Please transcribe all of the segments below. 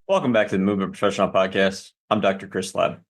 Welcome back to the Movement Professional Podcast. I'm Dr. Chris Lab.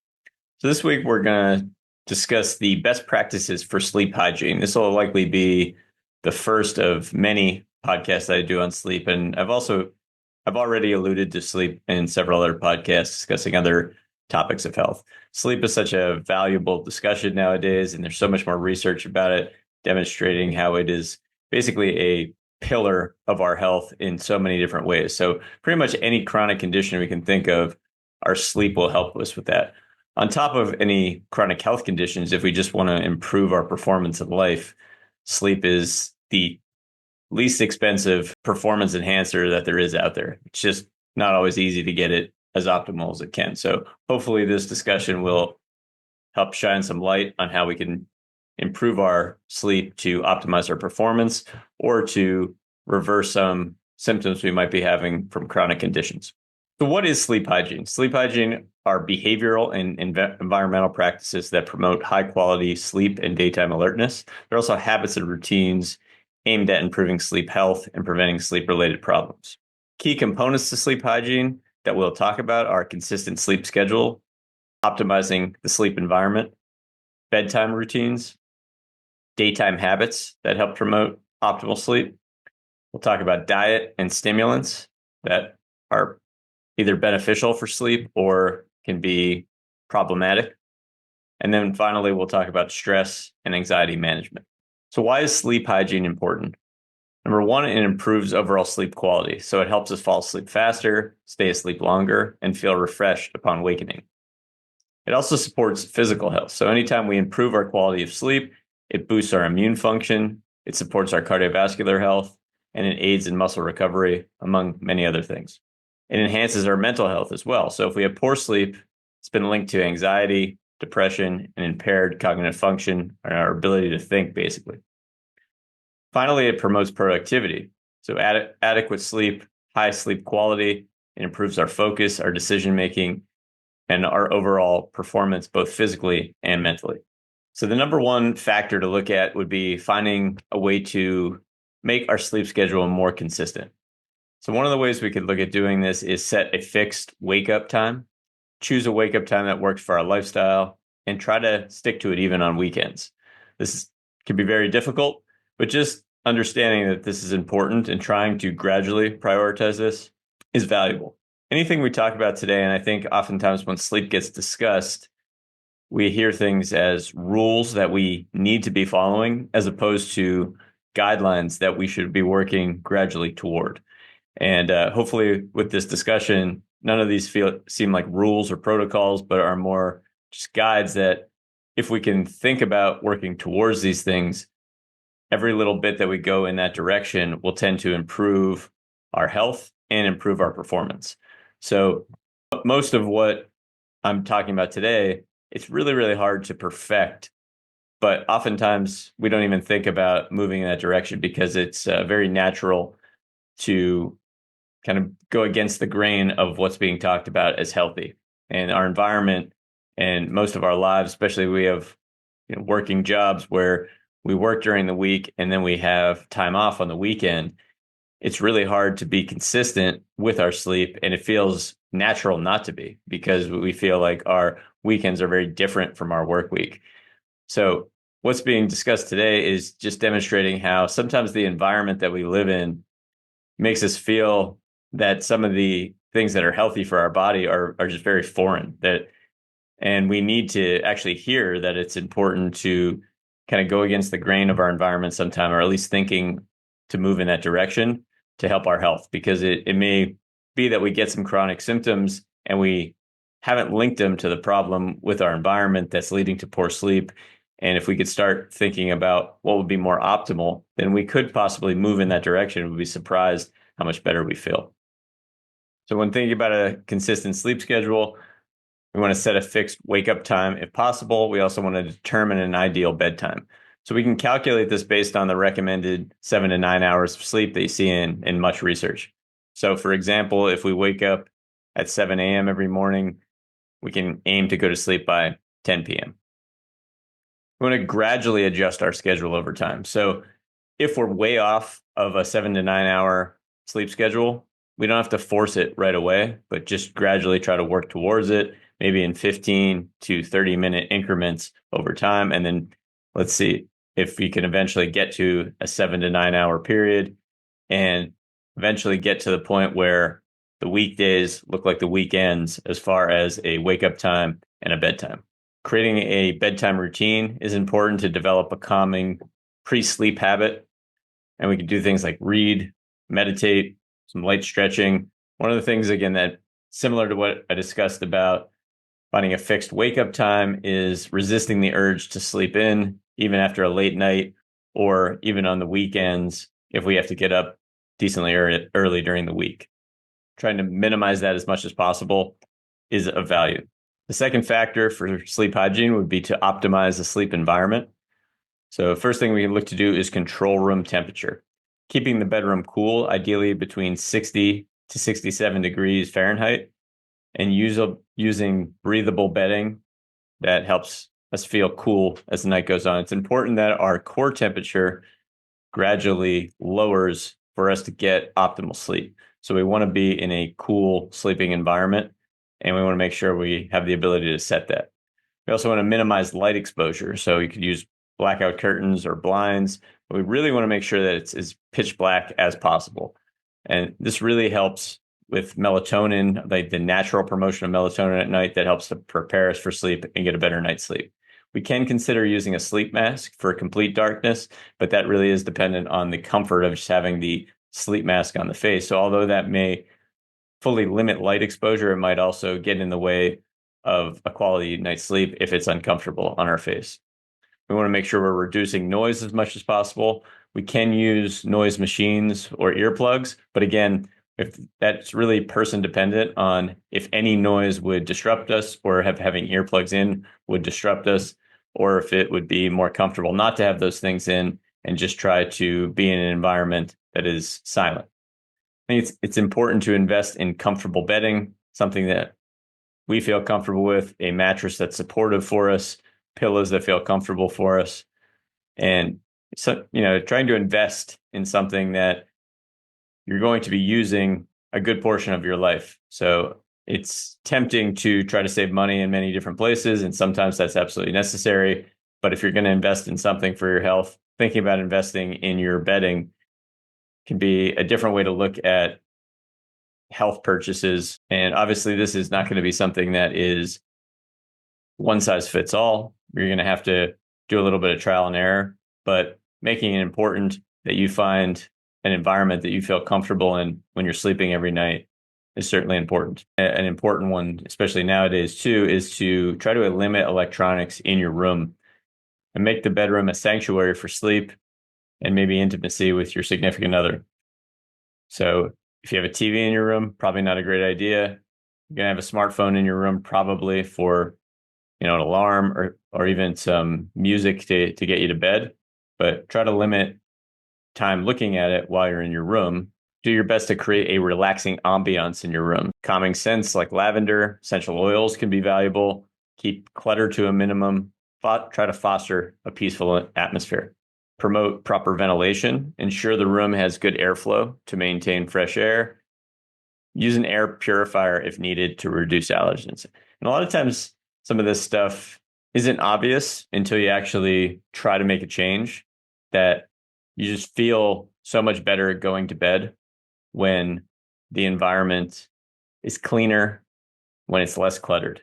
So this week we're going to discuss the best practices for sleep hygiene. This will likely be the first of many podcasts that I do on sleep. And I've already alluded to sleep in several other podcasts discussing other topics of health. Sleep is such a valuable discussion nowadays, and there's so much more research about it demonstrating how it is basically a pillar of our health in so many different ways. So pretty much any chronic condition we can think of, our sleep will help us with that. On top of any chronic health conditions, if we just want to improve our performance in life, sleep is the least expensive performance enhancer that there is out there. It's just not always easy to get it as optimal as it can. So hopefully this discussion will help shine some light on how we can improve our sleep to optimize our performance or to reverse some symptoms we might be having from chronic conditions. So what is sleep hygiene? Sleep hygiene are behavioral and environmental practices that promote high quality sleep and daytime alertness. They're also habits and routines aimed at improving sleep health and preventing sleep related problems. Key components to sleep hygiene that we'll talk about are consistent sleep schedule, optimizing the sleep environment, bedtime routines, daytime habits that help promote optimal sleep. We'll talk about diet and stimulants that are either beneficial for sleep or can be problematic. And then finally, we'll talk about stress and anxiety management. So why is sleep hygiene important? Number one, it improves overall sleep quality. So it helps us fall asleep faster, stay asleep longer, and feel refreshed upon wakening. It also supports physical health. So anytime we improve our quality of sleep, it boosts our immune function, it supports our cardiovascular health, and it aids in muscle recovery, among many other things. It enhances our mental health as well. So if we have poor sleep, it's been linked to anxiety, depression, and impaired cognitive function, and our ability to think, basically. Finally, it promotes productivity. So adequate sleep, high sleep quality, it improves our focus, our decision making, and our overall performance, both physically and mentally. So the number one factor to look at would be finding a way to make our sleep schedule more consistent. So one of the ways we could look at doing this is set a fixed wake up time, choose a wake up time that works for our lifestyle, and try to stick to it even on weekends. Can be very difficult, but just understanding that this is important and trying to gradually prioritize this is valuable. Anything we talk about today, and I think oftentimes when sleep gets discussed, we hear things as rules that we need to be following as opposed to guidelines that we should be working gradually toward. And hopefully with this discussion, none of these seem like rules or protocols, but are more just guides that if we can think about working towards these things, every little bit that we go in that direction will tend to improve our health and improve our performance. So most of what I'm talking about today, it's really, really hard to perfect, but oftentimes we don't even think about moving in that direction because it's very natural to kind of go against the grain of what's being talked about as healthy. And our environment and most of our lives, especially we have working jobs where we work during the week and then we have time off on the weekend. It's really hard to be consistent with our sleep, and it feels natural not to be because we feel like our weekends are very different from our work week. So what's being discussed today is just demonstrating how sometimes the environment that we live in makes us feel that some of the things that are healthy for our body are just very foreign, and we need to actually hear that it's important to kind of go against the grain of our environment sometime, or at least thinking to move in that direction to help our health, because it may be that we get some chronic symptoms and we haven't linked them to the problem with our environment that's leading to poor sleep. And if we could start thinking about what would be more optimal, then we could possibly move in that direction. We'd be surprised how much better we feel. So when thinking about a consistent sleep schedule, we want to set a fixed wake up time if possible. We also want to determine an ideal bedtime. So we can calculate this based on the recommended 7 to 9 hours of sleep that you see in much research. So for example, if we wake up at 7 a.m. every morning, we can aim to go to sleep by 10 p.m. We want to gradually adjust our schedule over time. So if we're way off of a 7 to 9 hour sleep schedule, we don't have to force it right away, but just gradually try to work towards it, maybe in 15 to 30-minute increments over time. And then let's see if we can eventually get to a 7 to 9 hour period and eventually get to the point where the weekdays look like the weekends as far as a wake up time and a bedtime. Creating a bedtime routine is important to develop a calming pre-sleep habit. And we can do things like read, meditate, some light stretching. One of the things, again, that similar to what I discussed about finding a fixed wake up time is resisting the urge to sleep in, even after a late night or even on the weekends if we have to get up decently early during the week. Trying to minimize that as much as possible is of value. The second factor for sleep hygiene would be to optimize the sleep environment. So first thing we can look to do is control room temperature. Keeping the bedroom cool, ideally between 60 to 67 degrees Fahrenheit, and using breathable bedding that helps us feel cool as the night goes on. It's important that our core temperature gradually lowers for us to get optimal sleep. So we want to be in a cool sleeping environment, and we want to make sure we have the ability to set that. We also want to minimize light exposure. So you could use blackout curtains or blinds, but we really want to make sure that it's as pitch black as possible. And this really helps with melatonin, like the natural promotion of melatonin at night that helps to prepare us for sleep and get a better night's sleep. We can consider using a sleep mask for complete darkness, but that really is dependent on the comfort of just having the sleep mask on the face. So although that may fully limit light exposure, it might also get in the way of a quality night's sleep if it's uncomfortable on our face. We want to make sure we're reducing noise as much as possible. We can use noise machines or earplugs, but again, if that's really person dependent on if any noise would disrupt us or having earplugs in would disrupt us, or if it would be more comfortable not to have those things in and just try to be in an environment that is silent. I think it's important to invest in comfortable bedding, something that we feel comfortable with, a mattress that's supportive for us, pillows that feel comfortable for us, and so trying to invest in something that you're going to be using a good portion of your life. So it's tempting to try to save money in many different places, and sometimes that's absolutely necessary. But if you're going to invest in something for your health, thinking about investing in your bedding can be a different way to look at health purchases. And obviously, this is not going to be something that is one size fits all. You're going to have to do a little bit of trial and error, but making it important that you find an environment that you feel comfortable in when you're sleeping every night is certainly important. An important one, especially nowadays too, is to try to limit electronics in your room and make the bedroom a sanctuary for sleep and maybe intimacy with your significant other. So if you have a TV in your room, probably not a great idea. You're going to have a smartphone in your room probably for an alarm or even some music to get you to bed, but try to limit time looking at it while you're in your room. Do your best to create a relaxing ambiance in your room. Calming scents like lavender, essential oils can be valuable. Keep clutter to a minimum. Try to foster a peaceful atmosphere. Promote proper ventilation. Ensure the room has good airflow to maintain fresh air. Use an air purifier if needed to reduce allergens. And a lot of times, some of this stuff isn't obvious until you actually try to make a change, that you just feel so much better going to bed when the environment is cleaner, when it's less cluttered.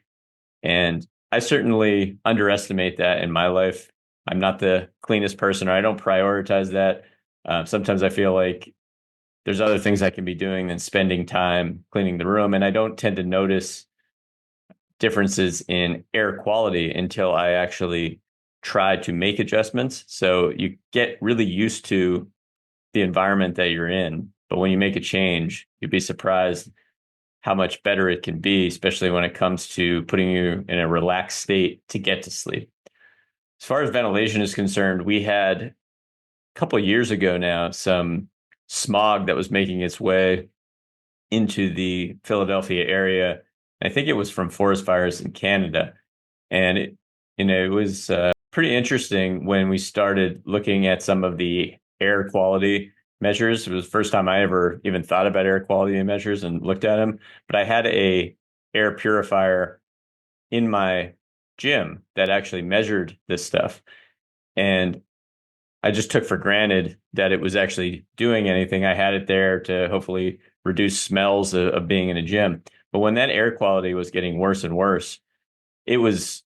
And I certainly underestimate that in my life. I'm not the cleanest person, or I don't prioritize that. Sometimes I feel like there's other things I can be doing than spending time cleaning the room. And I don't tend to notice differences in air quality until I actually try to make adjustments. So you get really used to the environment that you're in. But when you make a change, you'd be surprised how much better it can be, especially when it comes to putting you in a relaxed state to get to sleep. As far as ventilation is concerned, we had a couple of years ago now some smog that was making its way into the Philadelphia area. I think it was from forest fires in Canada. And it was pretty interesting when we started looking at some of the air quality measures. It was the first time I ever even thought about air quality measures and looked at them. But I had a air purifier in my gym that actually measured this stuff. And I just took for granted that it was actually doing anything. I had it there to hopefully reduce smells of being in a gym. But when that air quality was getting worse and worse, it was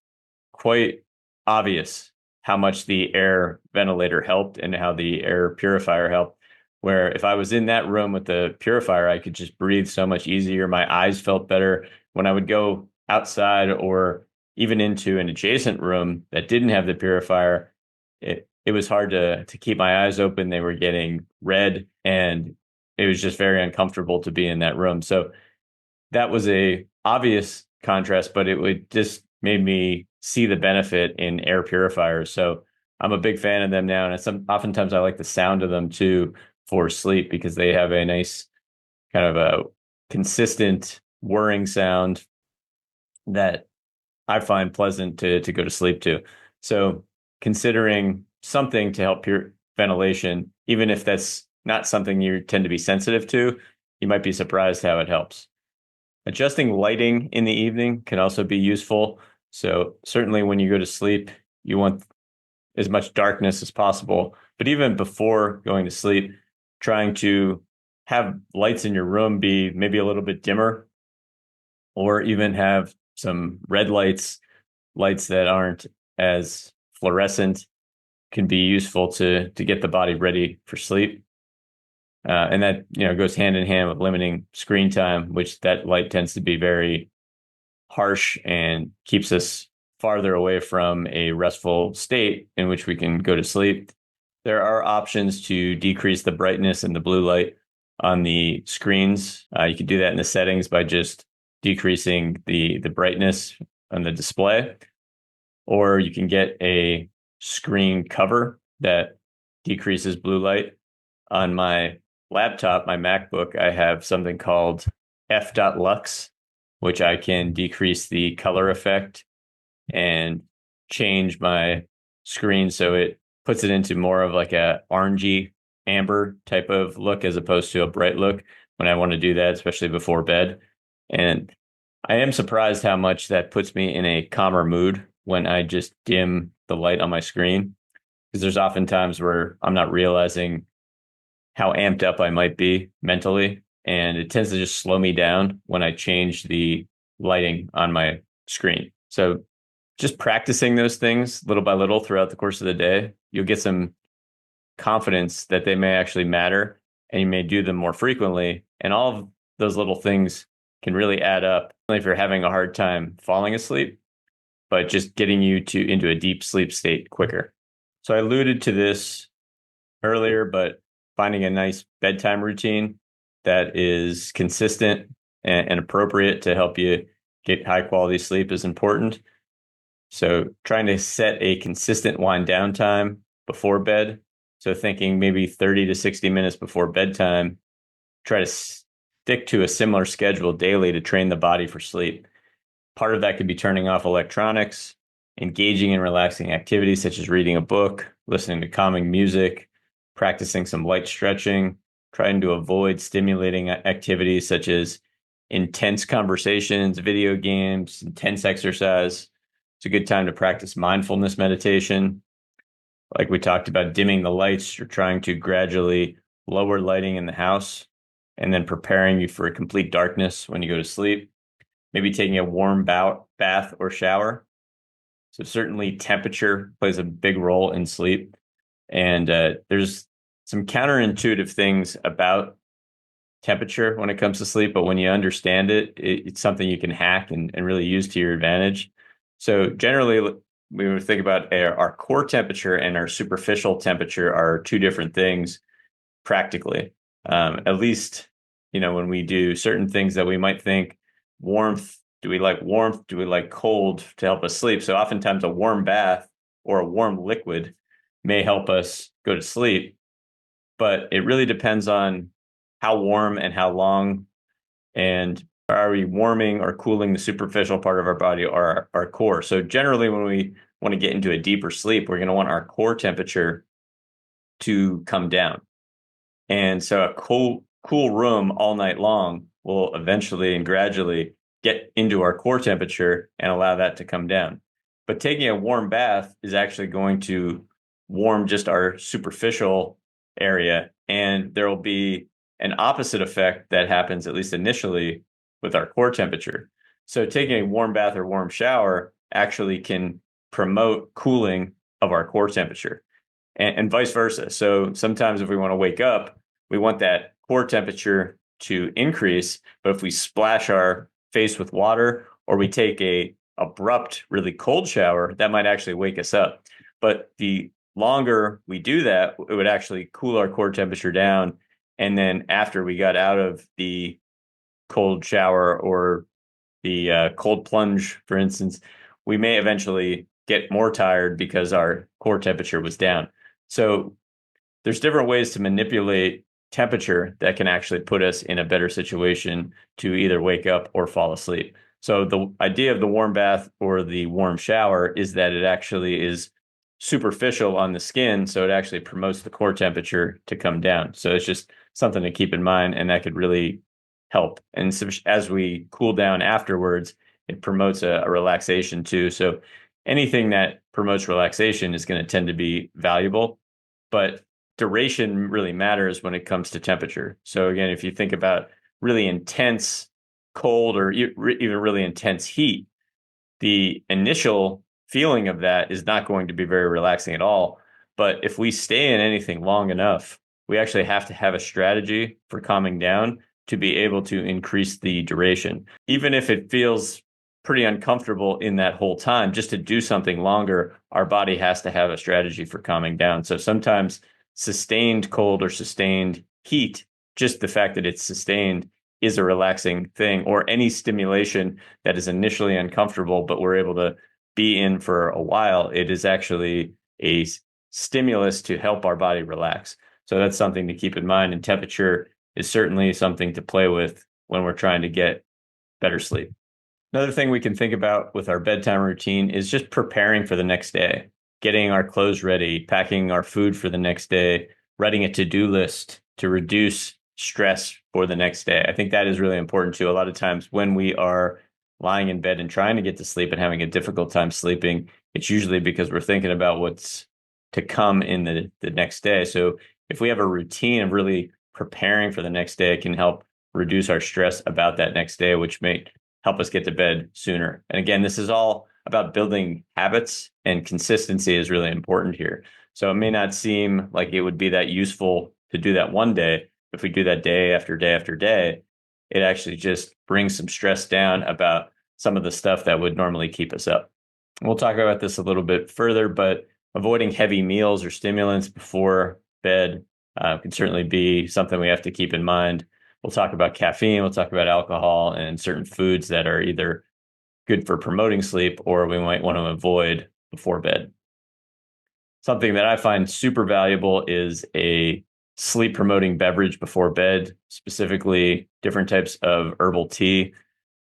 quite obvious how much the air ventilator helped and how the air purifier helped. Where if I was in that room with the purifier, I could just breathe so much easier. My eyes felt better. When I would go outside or even into an adjacent room that didn't have the purifier, it was hard to keep my eyes open. They were getting red, and it was just very uncomfortable to be in that room. So that was a obvious contrast, but it would just made me see the benefit in air purifiers. So I'm a big fan of them now, and oftentimes I like the sound of them too for sleep because they have a nice kind of a consistent whirring sound that I find pleasant to go to sleep to. So considering something to help pure ventilation, even if that's not something you tend to be sensitive to, you might be surprised how it helps. Adjusting lighting in the evening can also be useful. So certainly when you go to sleep, you want as much darkness as possible. But even before going to sleep, trying to have lights in your room be maybe a little bit dimmer, or even have some red lights that aren't as fluorescent can be useful to get the body ready for sleep. And that goes hand in hand with limiting screen time, which that light tends to be very harsh and keeps us farther away from a restful state in which we can go to sleep. There are options to decrease the brightness and the blue light on the screens. You can do that in the settings by just decreasing the brightness on the display, or you can get a screen cover that decreases blue light. On my laptop, my MacBook, I have something called f.lux, which I can decrease the color effect and change my screen so it puts it into more of like a orangey amber type of look as opposed to a bright look when I want to do that, especially before bed. And I am surprised how much that puts me in a calmer mood when I just dim the light on my screen, because there's often times where I'm not realizing how amped up I might be mentally. And it tends to just slow me down when I change the lighting on my screen. So just practicing those things little by little throughout the course of the day, you'll get some confidence that they may actually matter, and you may do them more frequently. And all of those little things can really add up if you're having a hard time falling asleep, but just getting you into a deep sleep state quicker. So I alluded to this earlier, but finding a nice bedtime routine that is consistent and appropriate to help you get high quality sleep is important. So trying to set a consistent wind down time before bed. So thinking maybe 30 to 60 minutes before bedtime, try to stick to a similar schedule daily to train the body for sleep. Part of that could be turning off electronics, engaging in relaxing activities such as reading a book, listening to calming music, practicing some light stretching, trying to avoid stimulating activities such as intense conversations, video games, intense exercise. It's a good time to practice mindfulness meditation. Like we talked about, dimming the lights, you're trying to gradually lower lighting in the house and then preparing you for a complete darkness when you go to sleep. Maybe taking a warm bath or shower. So certainly temperature plays a big role in sleep. And there's some counterintuitive things about temperature when it comes to sleep, but when you understand it, it's something you can hack and really use to your advantage. So generally, we would think about our core temperature and our superficial temperature are two different things practically. At least, when we do certain things that we might think warmth, do we like warmth? Do we like cold to help us sleep? So oftentimes a warm bath or a warm liquid may help us go to sleep, but it really depends on how warm and how long, and are we warming or cooling the superficial part of our body or our core. So generally when we want to get into a deeper sleep, we're going to want our core temperature to come down. And so a cool room all night long will eventually and gradually get into our core temperature and allow that to come down. But taking a warm bath is actually going to warm just our superficial area, and there will be an opposite effect that happens, at least initially, with our core temperature. So taking a warm bath or warm shower actually can promote cooling of our core temperature and vice versa. So sometimes if we want to wake up, we want that core temperature to increase, but if we splash our face with water or we take a abrupt, really cold shower, that might actually wake us up. But the longer we do that, it would actually cool our core temperature down. And then after we got out of the cold shower or the cold plunge, for instance, we may eventually get more tired because our core temperature was down. So there's different ways to manipulate temperature that can actually put us in a better situation to either wake up or fall asleep. So the idea of the warm bath or the warm shower is that it actually is superficial on the skin, so it actually promotes the core temperature to come down. So it's just something to keep in mind, and that could really help. And so as we cool down afterwards, it promotes a relaxation too. So anything that promotes relaxation is going to tend to be valuable, but duration really matters when it comes to temperature. So again, if you think about really intense cold or even really intense heat, the initial feeling of that is not going to be very relaxing at all. But if we stay in anything long enough, we actually have to have a strategy for calming down to be able to increase the duration. Even if it feels pretty uncomfortable in that whole time, just to do something longer, our body has to have a strategy for calming down. So sometimes sustained cold or sustained heat, just the fact that it's sustained is a relaxing thing, or any stimulation that is initially uncomfortable, but we're able to be in for a while, it is actually a stimulus to help our body relax. So that's something to keep in mind. And temperature is certainly something to play with when we're trying to get better sleep. Another thing we can think about with our bedtime routine is just preparing for the next day, getting our clothes ready, packing our food for the next day, writing a to-do list to reduce stress for the next day. I think that is really important too. A lot of times when we are lying in bed and trying to get to sleep and having a difficult time sleeping, it's usually because we're thinking about what's to come in the next day. So if we have a routine of really preparing for the next day, it can help reduce our stress about that next day, which may help us get to bed sooner. And again, this is all about building habits, and consistency is really important here. So it may not seem like it would be that useful to do that one day. If we do that day after day after day, it actually just brings some stress down about some of the stuff that would normally keep us up. We'll talk about this a little bit further, but avoiding heavy meals or stimulants before bed can certainly be something we have to keep in mind. We'll talk about caffeine, we'll talk about alcohol and certain foods that are either good for promoting sleep or we might want to avoid before bed. Something that I find super valuable is a sleep promoting beverage before bed, specifically different types of herbal tea.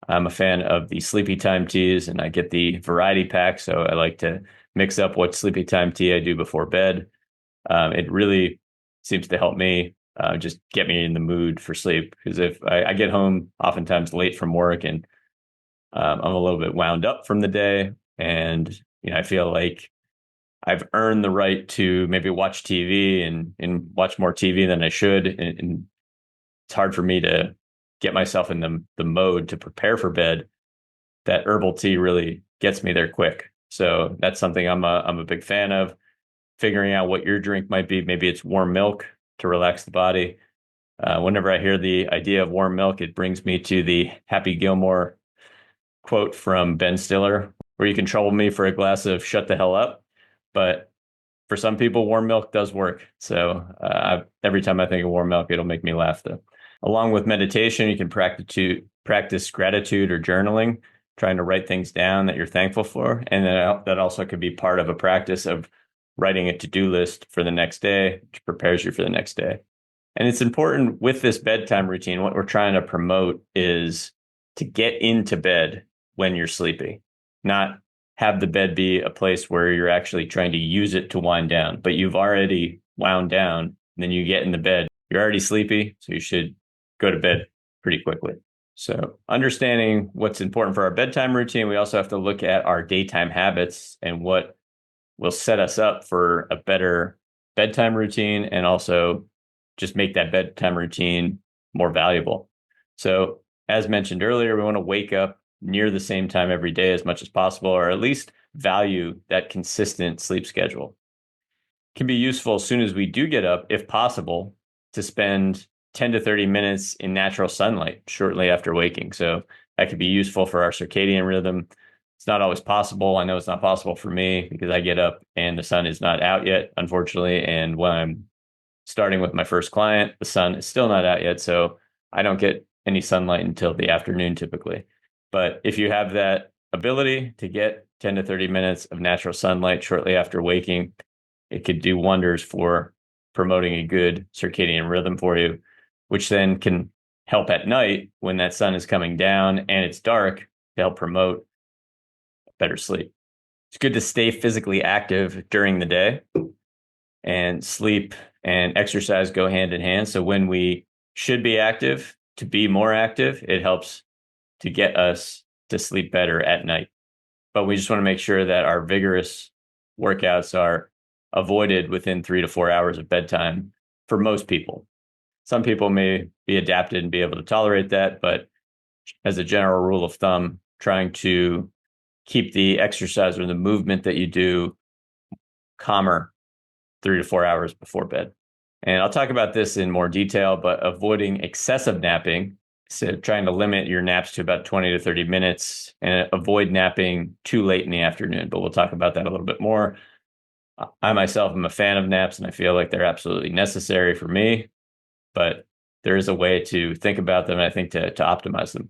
I'm a fan of the Sleepy Time teas, and I get the variety pack. So I like to mix up what Sleepy Time tea I do before bed. It really seems to help me just get me in the mood for sleep. Because if I get home oftentimes late from work and I'm a little bit wound up from the day, and I feel like I've earned the right to maybe watch TV and watch more TV than I should, and it's hard for me to get myself in the mode to prepare for bed. That herbal tea really gets me there quick. So that's something I'm a big fan of. Figuring out what your drink might be. Maybe it's warm milk to relax the body. Whenever I hear the idea of warm milk, it brings me to the Happy Gilmore quote from Ben Stiller, where you can trouble me for a glass of shut the hell up. But for some people, warm milk does work. So every time I think of warm milk, it'll make me laugh though. Along with meditation, you can practice gratitude or journaling, trying to write things down that you're thankful for. And that also could be part of a practice of writing a to-do list for the next day, which prepares you for the next day. And it's important with this bedtime routine, what we're trying to promote is to get into bed when you're sleepy, not have the bed be a place where you're actually trying to use it to wind down, but you've already wound down, and then you get in the bed, you're already sleepy, so you should go to bed pretty quickly. So understanding what's important for our bedtime routine, we also have to look at our daytime habits and what will set us up for a better bedtime routine and also just make that bedtime routine more valuable. So as mentioned earlier, we want to wake up near the same time every day as much as possible, or at least value that consistent sleep schedule. It can be useful as soon as we do get up, if possible, to spend 10 to 30 minutes in natural sunlight shortly after waking. So that could be useful for our circadian rhythm. It's not always possible. I know it's not possible for me because I get up and the sun is not out yet, unfortunately. And when I'm starting with my first client, the sun is still not out yet. So I don't get any sunlight until the afternoon typically. But if you have that ability to get 10 to 30 minutes of natural sunlight shortly after waking, it could do wonders for promoting a good circadian rhythm for you, which then can help at night when that sun is coming down and it's dark to help promote better sleep. It's good to stay physically active during the day, and sleep and exercise go hand in hand. So when we should be active, to be more active, it helps to get us to sleep better at night. But we just want to make sure that our vigorous workouts are avoided within 3 to 4 hours of bedtime for most people. Some people may be adapted and be able to tolerate that, but as a general rule of thumb, trying to keep the exercise or the movement that you do calmer 3 to 4 hours before bed. And I'll talk about this in more detail, but avoiding excessive napping, so trying to limit your naps to about 20 to 30 minutes and avoid napping too late in the afternoon. But we'll talk about that a little bit more. I myself am a fan of naps and I feel like they're absolutely necessary for me, but there is a way to think about them, and I think to optimize them.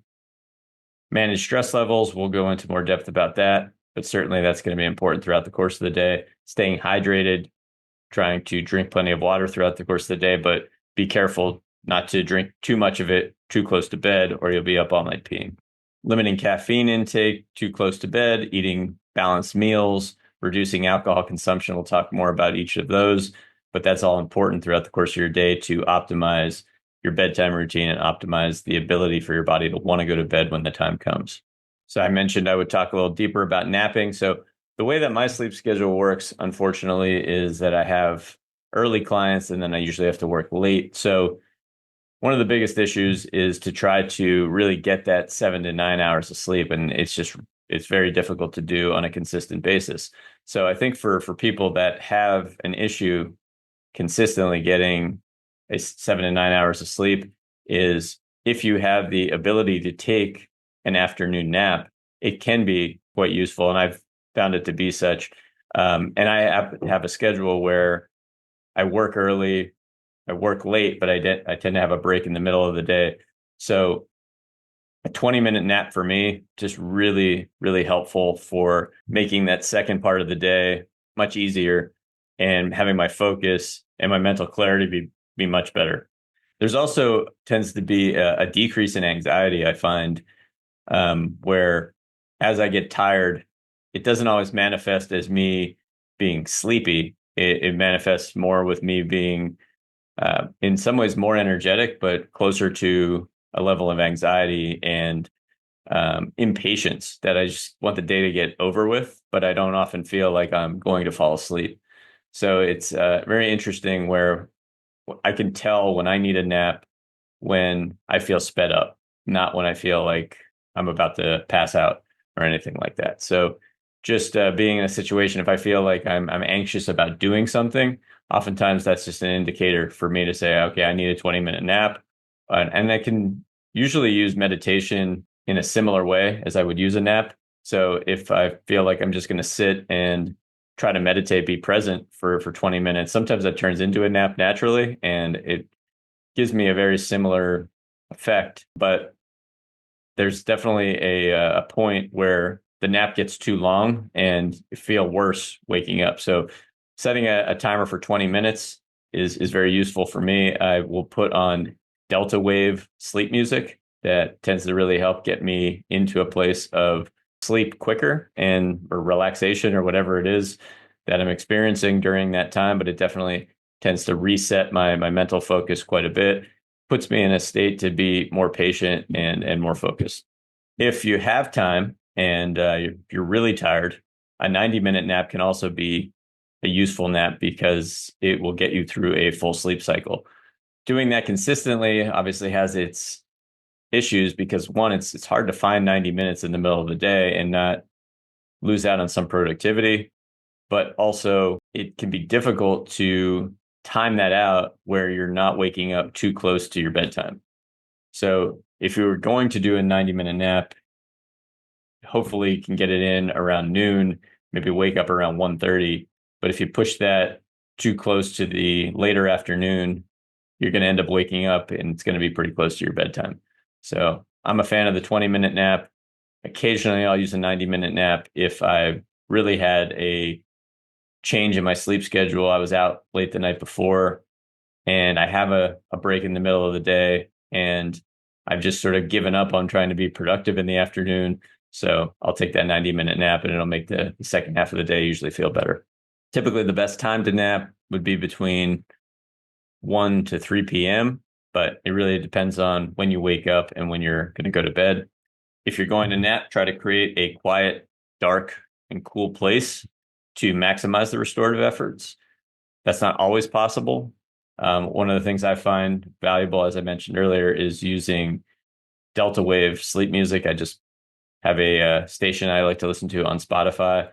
Manage stress levels. We'll go into more depth about that, but certainly that's going to be important throughout the course of the day. Staying hydrated, trying to drink plenty of water throughout the course of the day, but be careful not to drink too much of it too close to bed or you'll be up all night peeing. Limiting caffeine intake too close to bed, eating balanced meals, reducing alcohol consumption. We'll talk more about each of those, but that's all important throughout the course of your day to optimize your bedtime routine and optimize the ability for your body to want to go to bed when the time comes. So I mentioned I would talk a little deeper about napping. So the way that my sleep schedule works, unfortunately, is that I have early clients and then I usually have to work late. So one of the biggest issues is to try to really get that 7 to 9 hours of sleep. And it's very difficult to do on a consistent basis. So I think for people that have an issue consistently getting a 7 to 9 hours of sleep, is if you have the ability to take an afternoon nap, it can be quite useful. And I've found it to be such. And I have a schedule where I work early, I work late, but I tend to have a break in the middle of the day. So a 20-minute nap for me, just really, really helpful for making that second part of the day much easier and having my focus and my mental clarity be much better. There's also tends to be a decrease in anxiety, I find, where as I get tired, it doesn't always manifest as me being sleepy. It manifests more with me being, in some ways, more energetic, but closer to a level of anxiety and impatience that I just want the day to get over with, but I don't often feel like I'm going to fall asleep. So it's very interesting where I can tell when I need a nap when I feel sped up, not when I feel like I'm about to pass out or anything like that. So just being in a situation, if I feel like I'm anxious about doing something, oftentimes that's just an indicator for me to say, okay, I need a 20-minute nap. And I can usually use meditation in a similar way as I would use a nap. So if I feel like I'm just going to sit and try to meditate, be present for 20 minutes, sometimes that turns into a nap naturally, and it gives me a very similar effect. But there's definitely a point where the nap gets too long and you feel worse waking up. So setting a timer for 20 minutes is very useful for me. I will put on delta wave sleep music that tends to really help get me into a place of sleep quicker or relaxation or whatever it is that I'm experiencing during that time. But it definitely tends to reset my mental focus quite a bit, puts me in a state to be more patient and more focused. If you have time and you're really tired, a 90-minute nap can also be a useful nap because it will get you through a full sleep cycle. Doing that consistently obviously has its issues because one, it's hard to find 90 minutes in the middle of the day and not lose out on some productivity, but also it can be difficult to time that out where you're not waking up too close to your bedtime. So if you were going to do a 90-minute nap, hopefully you can get it in around noon, maybe wake up around 1:30. But if you push that too close to the later afternoon, you're going to end up waking up and it's going to be pretty close to your bedtime. So I'm a fan of the 20-minute nap. Occasionally I'll use a 90-minute nap if I really had a change in my sleep schedule. I was out late the night before and I have a break in the middle of the day and I've just sort of given up on trying to be productive in the afternoon. So I'll take that 90-minute nap and it'll make the second half of the day usually feel better. Typically, the best time to nap would be between 1 to 3 p.m., but it really depends on when you wake up and when you're going to go to bed. If you're going to nap, try to create a quiet, dark, and cool place to maximize the restorative efforts. That's not always possible. One of the things I find valuable, as I mentioned earlier, is using delta wave sleep music. I just have a station I like to listen to on Spotify,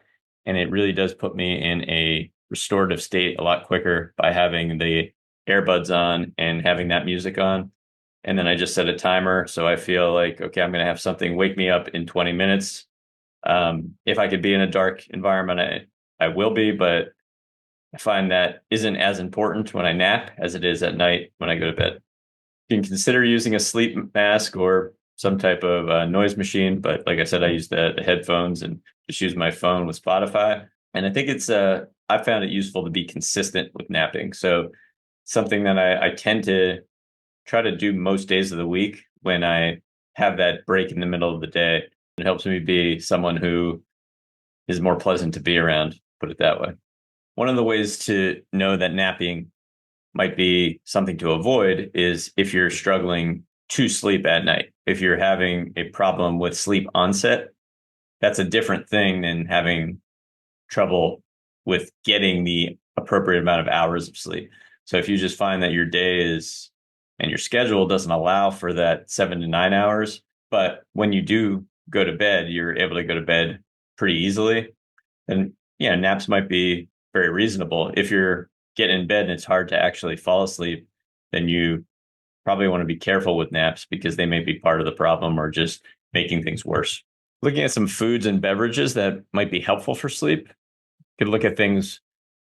and it really does put me in a restorative state a lot quicker by having the earbuds on and having that music on. And then I just set a timer. So I feel like, okay, I'm going to have something wake me up in 20 minutes. If I could be in a dark environment, I will be, but I find that isn't as important when I nap as it is at night when I go to bed. You can consider using a sleep mask or some type of noise machine, but like I said, I use the headphones and just use my phone with Spotify. And I think I found it useful to be consistent with napping. So something that I tend to try to do most days of the week when I have that break in the middle of the day. It helps me be someone who is more pleasant to be around, put it that way. One of the ways to know that napping might be something to avoid is if you're struggling to sleep at night. If you're having a problem with sleep onset, that's a different thing than having trouble with getting the appropriate amount of hours of sleep. So if you just find that your day is and your schedule doesn't allow for that 7 to 9 hours, but when you do go to bed, you're able to go to bed pretty easily, then yeah, naps might be very reasonable. If you're getting in bed and it's hard to actually fall asleep, then you probably want to be careful with naps because they may be part of the problem or just making things worse. Looking at some foods and beverages that might be helpful for sleep, you could look at things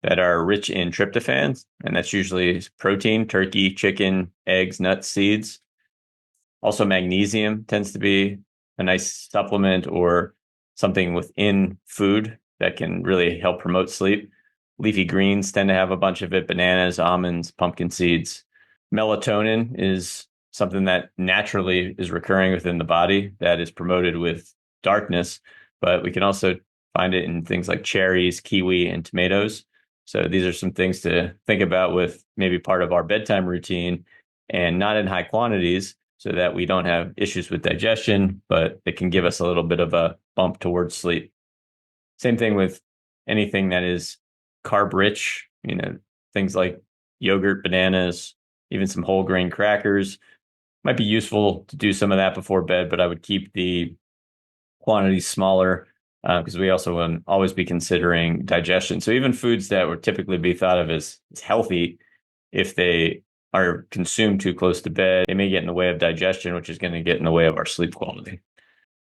that are rich in tryptophan, and that's usually protein, turkey, chicken, eggs, nuts, seeds. Also, magnesium tends to be a nice supplement or something within food that can really help promote sleep. Leafy greens tend to have a bunch of it, bananas, almonds, pumpkin seeds. Melatonin is something that naturally is recurring within the body that is promoted with darkness, but we can also find it in things like cherries, kiwi, and tomatoes. So these are some things to think about with maybe part of our bedtime routine and not in high quantities so that we don't have issues with digestion, but it can give us a little bit of a bump towards sleep. Same thing with anything that is carb rich, things like yogurt, bananas, even some whole grain crackers. Might be useful to do some of that before bed, but I would keep the quantities smaller because we also want to always be considering digestion. So even foods that would typically be thought of as healthy, if they are consumed too close to bed, they may get in the way of digestion, which is going to get in the way of our sleep quality.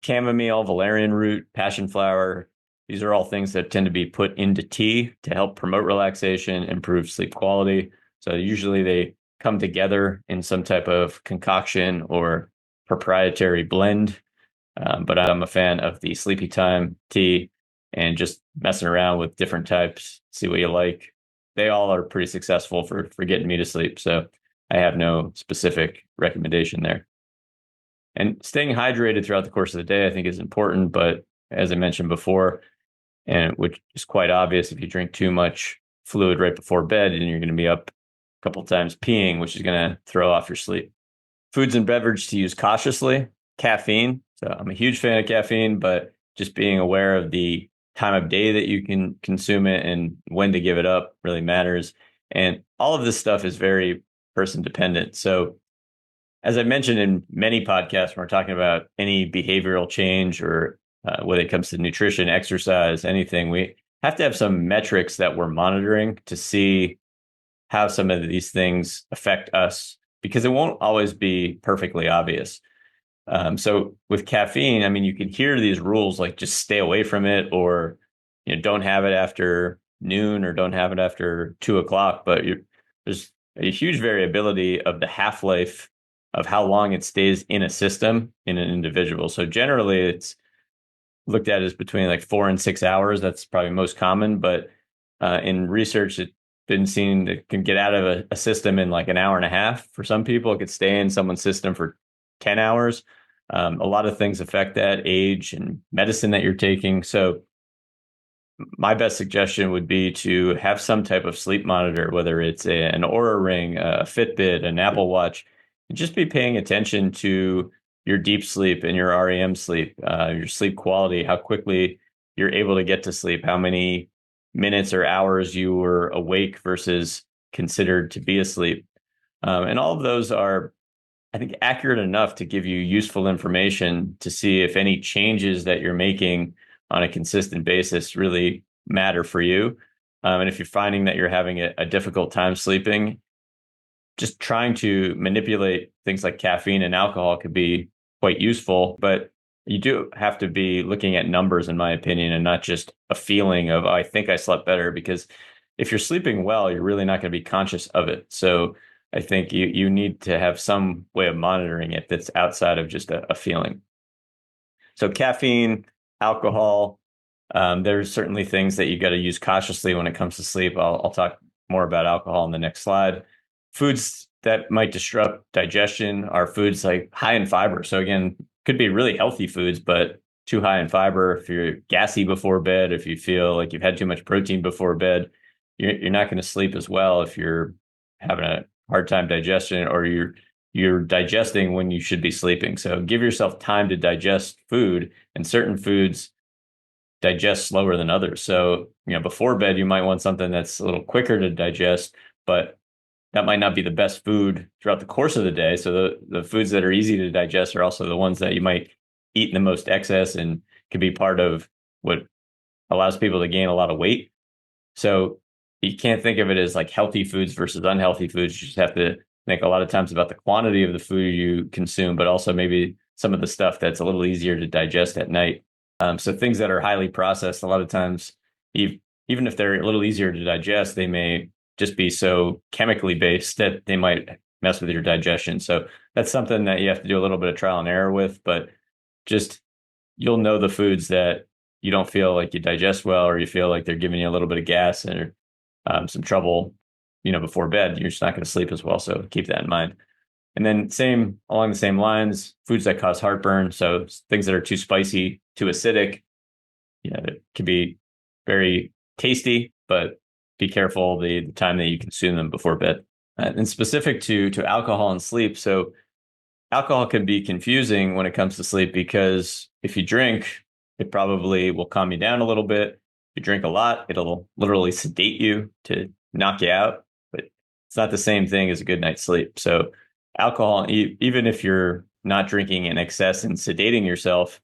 Chamomile, valerian root, passion flower, these are all things that tend to be put into tea to help promote relaxation, improve sleep quality. So usually they come together in some type of concoction or proprietary blend. But I'm a fan of the Sleepy Time tea and just messing around with different types, see what you like. They all are pretty successful for getting me to sleep. So I have no specific recommendation there. And staying hydrated throughout the course of the day, I think, is important. But as I mentioned before, and which is quite obvious, if you drink too much fluid right before bed, then you're going to be up couple times, peeing, which is going to throw off your sleep. Foods and beverage to use cautiously. Caffeine. So I'm a huge fan of caffeine, but just being aware of the time of day that you can consume it and when to give it up really matters. And all of this stuff is very person dependent. So as I mentioned in many podcasts, when we're talking about any behavioral change or when it comes to nutrition, exercise, anything, we have to have some metrics that we're monitoring to see how some of these things affect us, because it won't always be perfectly obvious. So with caffeine, I mean, you can hear these rules like just stay away from it, or don't have it after noon, or don't have it after 2 o'clock. But there's a huge variability of the half-life of how long it stays in a system in an individual. So generally, it's looked at as between like 4 and 6 hours. That's probably most common, but in research, it's been seen that can get out of a system in like an hour and a half. For some people, it could stay in someone's system for 10 hours. A lot of things affect that, age and medicine that you're taking. So my best suggestion would be to have some type of sleep monitor, whether it's an Oura Ring, a Fitbit, an Apple Watch, and just be paying attention to your deep sleep and your REM sleep, your sleep quality, how quickly you're able to get to sleep, how many minutes or hours you were awake versus considered to be asleep. And all of those are, I think, accurate enough to give you useful information to see if any changes that you're making on a consistent basis really matter for you. And if you're finding that you're having a difficult time sleeping, just trying to manipulate things like caffeine and alcohol could be quite useful. But you do have to be looking at numbers, in my opinion, and not just a feeling of, oh, I think I slept better. Because if you're sleeping well, you're really not going to be conscious of it. So I think you need to have some way of monitoring it that's outside of just a feeling. So caffeine, alcohol, there's certainly things that you got to use cautiously when it comes to sleep. I'll talk more about alcohol in the next slide. Foods that might disrupt digestion are foods like high in fiber. So again, could be really healthy foods, but too high in fiber. If you're gassy before bed, if you feel like you've had too much protein before bed, you're not going to sleep as well if you're having a hard time digestion, or you're digesting when you should be sleeping. So give yourself time to digest food, and certain foods digest slower than others. So, before bed, you might want something that's a little quicker to digest, but that might not be the best food throughout the course of the day. So the foods that are easy to digest are also the ones that you might eat in the most excess, and can be part of what allows people to gain a lot of weight. So you can't think of it as like healthy foods versus unhealthy foods. You just have to think a lot of times about the quantity of the food you consume, but also maybe some of the stuff that's a little easier to digest at night. So things that are highly processed, a lot of times, even if they're a little easier to digest, they may just be so chemically based that they might mess with your digestion. So that's something that you have to do a little bit of trial and error with, but just you'll know the foods that you don't feel like you digest well, or you feel like they're giving you a little bit of gas or some trouble, before bed. You're just not going to sleep as well. So keep that in mind. And then along the same lines, foods that cause heartburn. So things that are too spicy, too acidic, that can be very tasty, but be careful the time that you consume them before bed. And specific to alcohol and sleep. So alcohol can be confusing when it comes to sleep, because if you drink, it probably will calm you down a little bit. If you drink a lot, it'll literally sedate you to knock you out, but it's not the same thing as a good night's sleep. So alcohol, even if you're not drinking in excess and sedating yourself,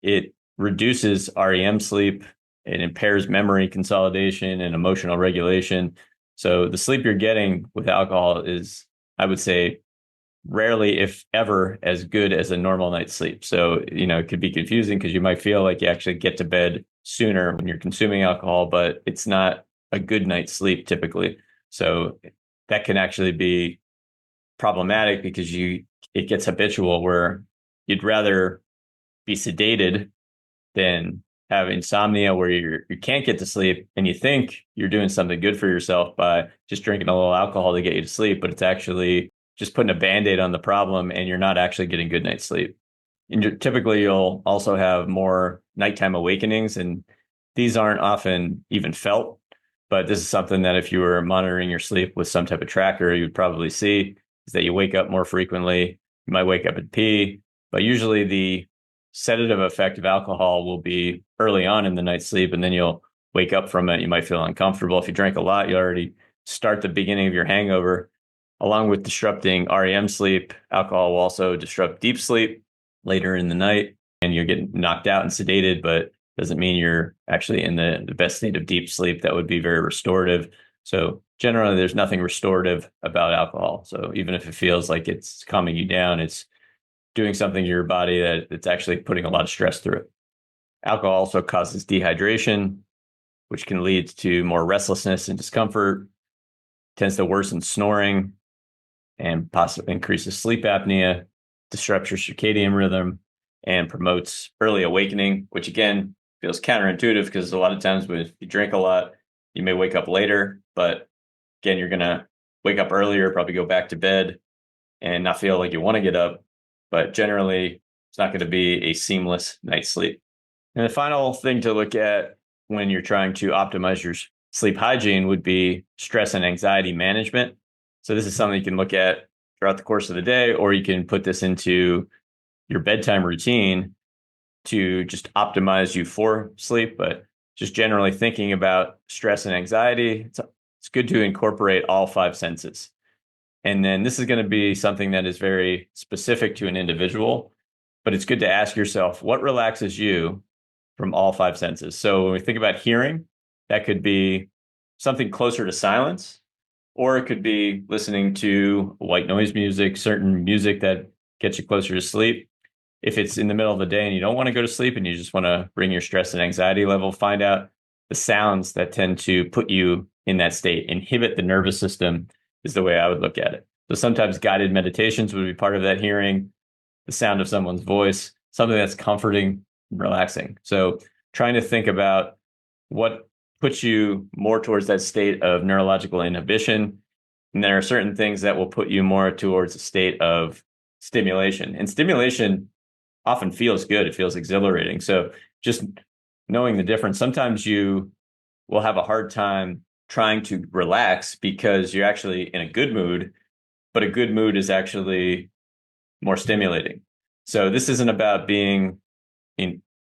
it reduces REM sleep. It impairs memory consolidation and emotional regulation. So the sleep you're getting with alcohol is, I would say, rarely, if ever, as good as a normal night's sleep. So, it could be confusing because you might feel like you actually get to bed sooner when you're consuming alcohol, but it's not a good night's sleep typically. So that can actually be problematic, because it gets habitual, where you'd rather be sedated than have insomnia where you can't get to sleep, and you think you're doing something good for yourself by just drinking a little alcohol to get you to sleep, but it's actually just putting a Band-Aid on the problem, and you're not actually getting good night's sleep. And typically you'll also have more nighttime awakenings, and these aren't often even felt, But this is something that if you were monitoring your sleep with some type of tracker, you'd probably see is that you wake up more frequently. You might wake up and pee, but usually the sedative effect of alcohol will be early on in the night's sleep, and then you'll wake up from it. You might feel uncomfortable. If you drink a lot, you already start the beginning of your hangover. Along with disrupting REM sleep, alcohol will also disrupt deep sleep later in the night, and you're getting knocked out and sedated, but doesn't mean you're actually in the best state of deep sleep. That would be very restorative. So generally, there's nothing restorative about alcohol. So even if it feels like it's calming you down, it's doing something to your body that it's actually putting a lot of stress through it. Alcohol also causes dehydration, which can lead to more restlessness and discomfort, tends to worsen snoring, and possibly increases sleep apnea, disrupts your circadian rhythm, and promotes early awakening, which again feels counterintuitive because a lot of times if you drink a lot, you may wake up later, but again, you're going to wake up earlier, probably go back to bed and not feel like you want to get up. But generally, it's not going to be a seamless night's sleep. And the final thing to look at when you're trying to optimize your sleep hygiene would be stress and anxiety management. So this is something you can look at throughout the course of the day, or you can put this into your bedtime routine to just optimize you for sleep. But just generally thinking about stress and anxiety, it's good to incorporate all five senses. And then this is going to be something that is very specific to an individual, but it's good to ask yourself, what relaxes you from all five senses? So when we think about hearing, that could be something closer to silence, or it could be listening to white noise music, certain music that gets you closer to sleep. If it's in the middle of the day and you don't want to go to sleep and you just want to bring your stress and anxiety level, find out the sounds that tend to put you in that state. Inhibit the nervous system is the way I would look at it. So sometimes guided meditations would be part of that hearing, the sound of someone's voice, something that's comforting, relaxing. So trying to think about what puts you more towards that state of neurological inhibition. And there are certain things that will put you more towards a state of stimulation. And stimulation often feels good. It feels exhilarating. So just knowing the difference, sometimes you will have a hard time trying to relax because you're actually in a good mood, but a good mood is actually more stimulating. So this isn't about being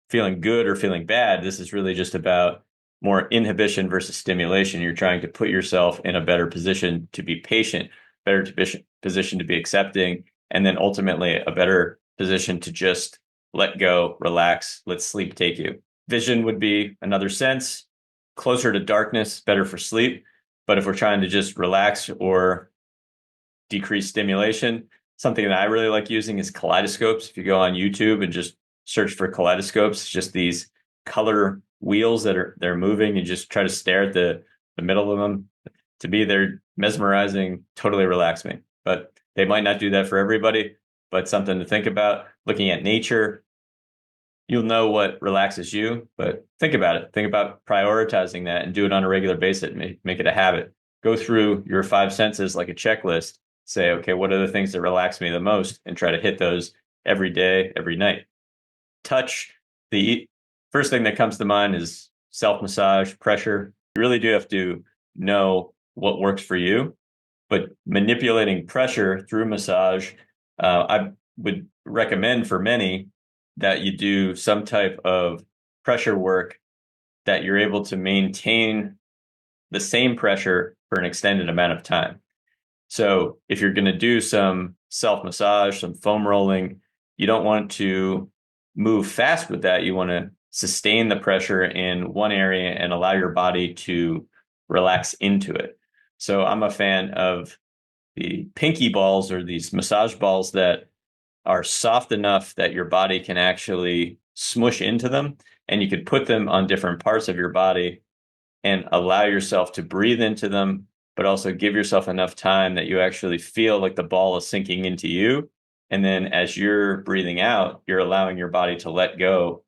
feeling good or feeling bad. This is really just about more inhibition versus stimulation. You're trying to put yourself in a better position to be patient, better position to be accepting, and then ultimately a better position to just let go, relax, let sleep take you. Vision would be another sense, closer to darkness, better for sleep. But if we're trying to just relax or decrease stimulation, something that I really like using is kaleidoscopes. If you go on YouTube and just search for kaleidoscopes, just these color wheels they're moving, and just try to stare at the middle of them. To me, they're mesmerizing, totally relax me. But they might not do that for everybody, but something to think about. Looking at nature, you'll know what relaxes you, but think about it. Think about prioritizing that and do it on a regular basis. Make it a habit. Go through your five senses like a checklist. Say, okay, what are the things that relax me the most? And try to hit those every day, every night. Touch. The first thing that comes to mind is self-massage, pressure. You really do have to know what works for you, but manipulating pressure through massage, I would recommend for many that you do some type of pressure work that you're able to maintain the same pressure for an extended amount of time. So if you're going to do some self-massage, some foam rolling, you don't want to move fast with that. You want to sustain the pressure in one area and allow your body to relax into it. So I'm a fan of the pinky balls, or these massage balls that are soft enough that your body can actually smush into them, and you could put them on different parts of your body and allow yourself to breathe into them, but also give yourself enough time that you actually feel like the ball is sinking into you. And then as you're breathing out, you're allowing your body to let go,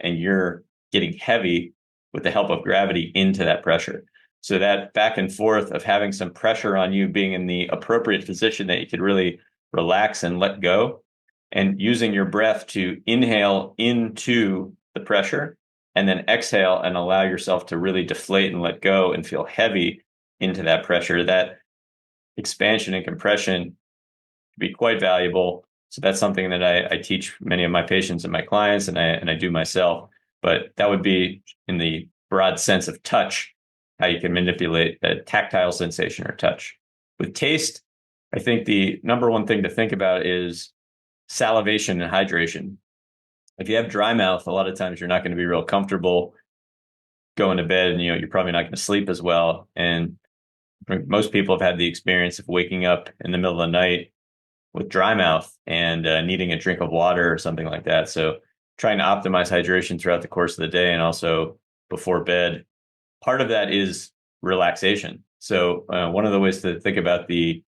and you're getting heavy with the help of gravity into that pressure. So that back and forth of having some pressure on you, being in the appropriate position that you could really relax and let go, and using your breath to inhale into the pressure and then exhale and allow yourself to really deflate and let go and feel heavy into that pressure. That expansion and compression can be quite valuable. So that's something that I teach many of my patients and my clients, and I do myself. But that would be in the broad sense of touch, how you can manipulate a tactile sensation or touch. With taste, I think the number one thing to think about is salivation and hydration. If you have dry mouth, a lot of times you're not going to be real comfortable going to bed, and you're probably not going to sleep as well. And most people have had the experience of waking up in the middle of the night with dry mouth and needing a drink of water or something like that. So trying to optimize hydration throughout the course of the day and also before bed. Part of that is relaxation. So one of the ways to think about the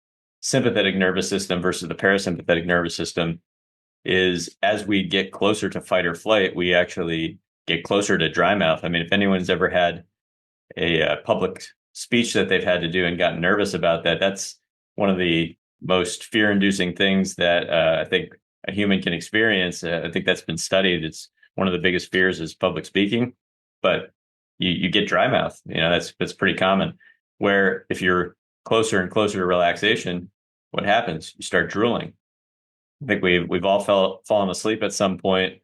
sympathetic nervous system versus the parasympathetic nervous system is as we get closer to fight or flight, we actually get closer to dry mouth. I mean, if anyone's ever had a public speech that they've had to do and gotten nervous about that, that's one of the most fear-inducing things that I think a human can experience. I think that's been studied. It's one of the biggest fears is public speaking, but you get dry mouth. That's pretty common. Where if you're closer and closer to relaxation, what happens? You start drooling. I think we've all fallen asleep at some point,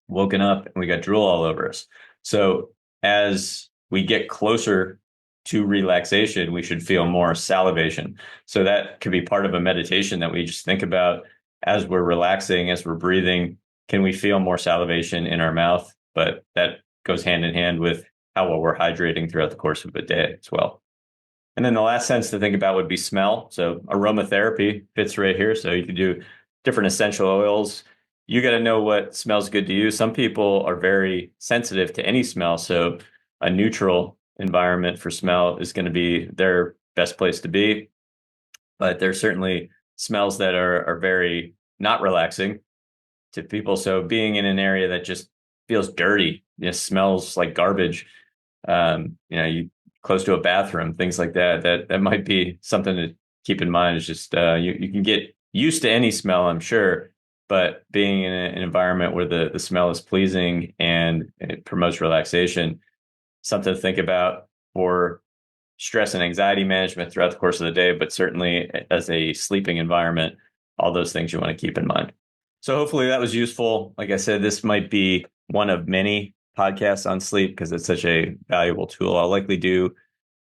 woken up, and we got drool all over us. So as we get closer to relaxation, we should feel more salivation. So that could be part of a meditation that we just think about as we're relaxing, as we're breathing. Can we feel more salivation in our mouth? But that goes hand in hand with how well we're hydrating throughout the course of a day as well. And then the last sense to think about would be smell. So aromatherapy fits right here. So you can do different essential oils. You got to know what smells good to you. Some people are very sensitive to any smell. So a neutral environment for smell is going to be their best place to be. But there's certainly smells that are very not relaxing to people. So being in an area that just feels dirty, smells like garbage, you close to a bathroom, things like that might be something to keep in mind. Is just you can get used to any smell, I'm sure, but being in an environment where the smell is pleasing and it promotes relaxation, something to think about for stress and anxiety management throughout the course of the day, but certainly as a sleeping environment, all those things you want to keep in mind. So hopefully that was useful. Like I said, this might be one of many podcasts on sleep because it's such a valuable tool. I'll likely do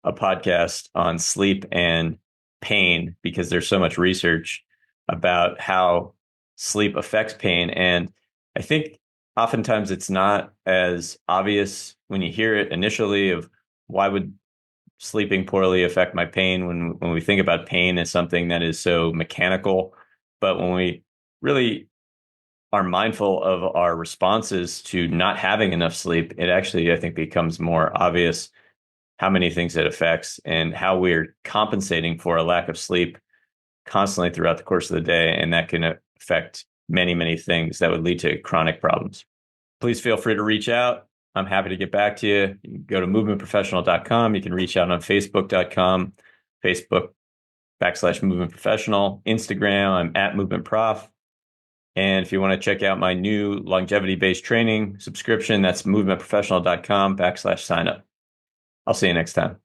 a podcast on sleep and pain because there's so much research about how sleep affects pain. And I think oftentimes it's not as obvious when you hear it initially of why would sleeping poorly affect my pain when we think about pain as something that is so mechanical. But when we really are mindful of our responses to not having enough sleep, it actually, I think, becomes more obvious how many things it affects and how we're compensating for a lack of sleep constantly throughout the course of the day. And that can affect many, many things that would lead to chronic problems. Please feel free to reach out. I'm happy to get back to you. You can go to movementprofessional.com. You can reach out on facebook.com, Facebook.com/movementprofessional, Instagram, I'm at movementprof. And if you want to check out my new longevity-based training subscription, that's movementprofessional.com/sign up. I'll see you next time.